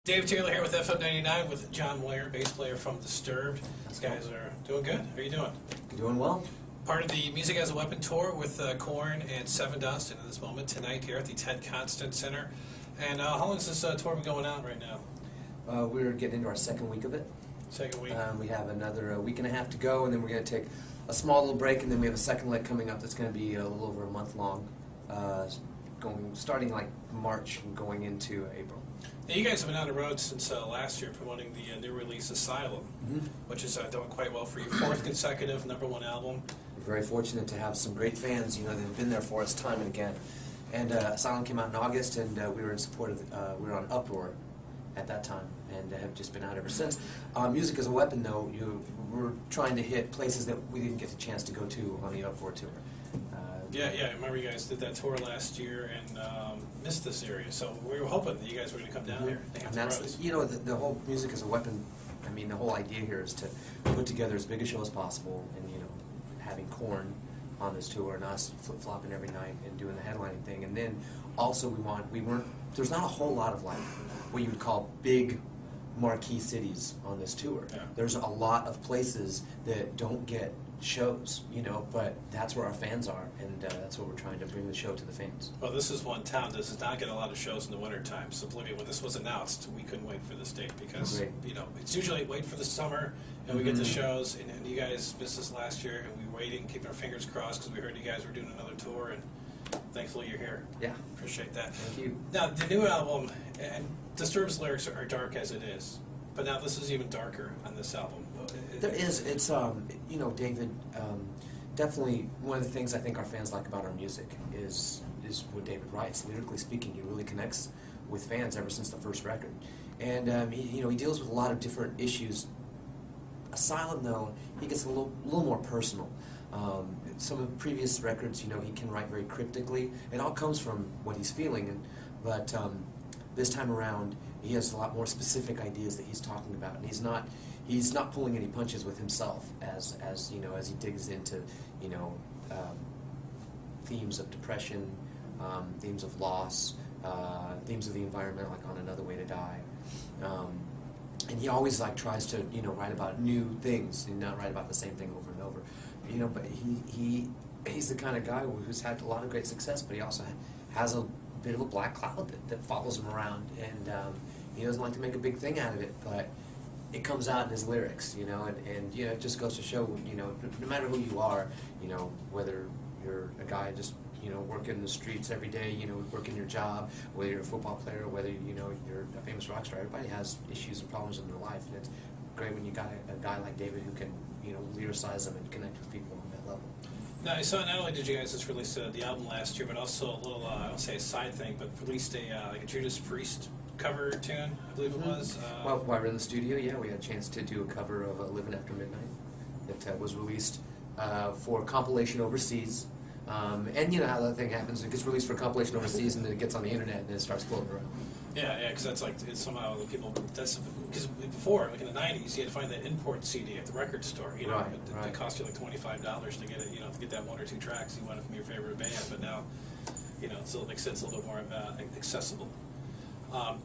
Dave Taylor here with FM 99 with John Moyer, bass player from Disturbed. These guys are doing good. How are you doing? Doing well. Part of the Music as a Weapon tour with Korn and Seven Dust, and at this moment tonight here at the Ted Constant Center. And how long is this tour been going on right now? We're getting into our second week of it. Second week. We have another week and a half to go, and then we're going to take a small little break, and then we have a second leg coming up that's going to be a little over a month long, starting like March and going into April. Now, you guys have been on the road since last year promoting the new release Asylum, which is doing quite well for you. Fourth consecutive #1 album. We're very fortunate to have some great fans. You know, they've been there for us time and again. And Asylum came out in August, and we were in support of. We were on Uproar at that time, and have just been out ever since. Music as a Weapon, though, we're trying to hit places that we didn't get the chance to go to on the Uproar tour. Yeah, I remember you guys did that tour last year and missed this area, so we were hoping that you guys were going to come down here. And that's, you know, the whole Music as a Weapon, I mean, the whole idea here is to put together as big a show as possible, and, you know, having Korn on this tour and us flip-flopping every night and doing the headlining thing. And then also there's not a whole lot of, like, what you would call big marquee cities on this tour. Yeah. There's a lot of places that don't get shows, you know, but that's where our fans are, and that's what we're trying to bring the show to the fans. Well, this is one town that does not get a lot of shows in the wintertime. So believe me, when this was announced, we couldn't wait for this date because, you know, it's usually wait for the summer and we get the shows, and you guys missed us last year, and we were waiting, keeping our fingers crossed because we heard you guys were doing another tour, and thankfully you're here. Yeah. Appreciate that. Thank you. Now, the new album, and Disturbed's lyrics are dark as it is, but now this is even darker on this album. There is. It's, you know, David, definitely one of the things I think our fans like about our music is what David writes. Lyrically speaking, he really connects with fans ever since the first record. And, he deals with a lot of different issues. Asylum, though, he gets a little more personal. Some of the previous records, you know, he can write very cryptically. It all comes from what he's feeling, but this time around, he has a lot more specific ideas that he's talking about, and he's not pulling any punches with himself as you know, as he digs into, you know, themes of depression, themes of loss, themes of the environment, like on Another Way to Die. And he always tries to, you know, write about new things and not write about the same thing over and over. You know, but he's the kind of guy who's had a lot of great success, but he also has a bit of a black cloud that follows him around, and he doesn't like to make a big thing out of it, but it comes out in his lyrics, you know, and you know, it just goes to show, you know, no matter who you are, you know, whether you're a guy just, you know, working the streets every day, you know, working your job, whether you're a football player, whether, you know, you're a famous rock star, everybody has issues and problems in their life, and it's great when you got a guy like David who can, you know, lyricize them and connect with people on that level. Now, I saw not only did you guys just release the album last year, but also a little, I don't say a side thing, but released like a Judas Priest cover tune, I believe it was. Well, while we were in the studio, yeah, we had a chance to do a cover of Living After Midnight that was released for compilation overseas. And you know how that thing happens, it gets released for compilation overseas and then it gets on the internet and then it starts floating around. Yeah, because that's like, it's somehow the people, because before, like in the 90s, you had to find that import CD at the record store, you know, right. It cost you like $25 to get it, you know, to get that one or two tracks you wanted from your favorite band, but now, you know, it's, like I said, it's a little bit more accessible.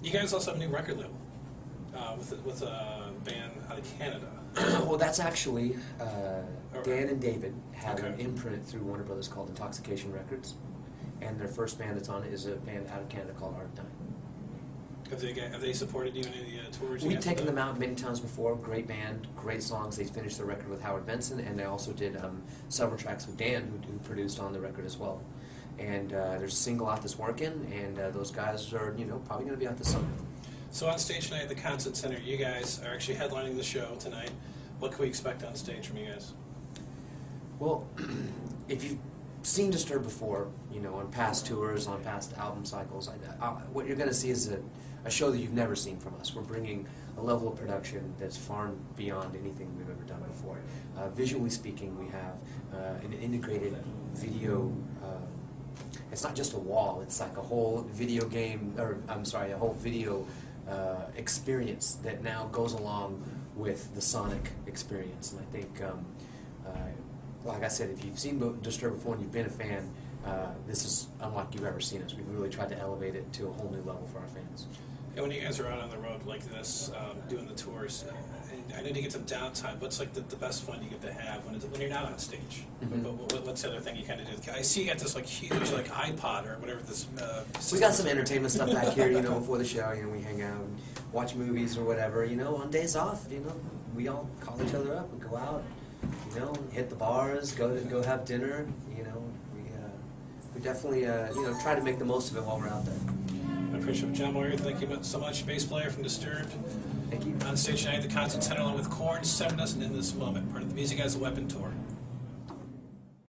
You guys also have a new record label with a band out of Canada. Well, that's actually, Dan and David have an imprint through Warner Brothers called Intoxication Records, and their first band that's on it is a band out of Canada called Art 9. Have they supported you in any tours? We've taken them out many times before. Great band, great songs. They finished the record with Howard Benson, and they also did several tracks with Dan, who produced on the record as well. And there's a single out that's working, and those guys are, you know, probably going to be out this summer. So on stage tonight at the Constant Center, you guys are actually headlining the show tonight. What can we expect on stage from you guys? Well, if you've seen Disturbed before, you know, on past tours, on past album cycles, what you're going to see is a show that you've never seen from us. We're bringing a level of production that's far beyond anything we've ever done before. Visually speaking, we have an integrated video. It's not just a wall, it's like a whole video game, or I'm sorry, a whole video experience that now goes along with the sonic experience. And I think, like I said, if you've seen Disturbed before and you've been a fan, this is unlike you've ever seen us. We've really tried to elevate it to a whole new level for our fans. And when you guys are out on the road like this, doing the tours, and I know you get some downtime. What's like the best fun you get to have when you're not on stage? What's the other thing you kind of do? I see you got this like huge like iPod or whatever this. We got some entertainment stuff back here. You know, before the show, you know, we hang out and watch movies or whatever. You know, on days off, you know, we all call each other up and go out. You know, hit the bars, go have dinner. You know, we definitely you know, try to make the most of it while we're out there. I appreciate it. John Moyer, thank you so much. Bass player from Disturbed. Thank you. On stage tonight, the Concert Center along with Korn, 7 Doesn't In This Moment, part of the Music as a Weapon tour.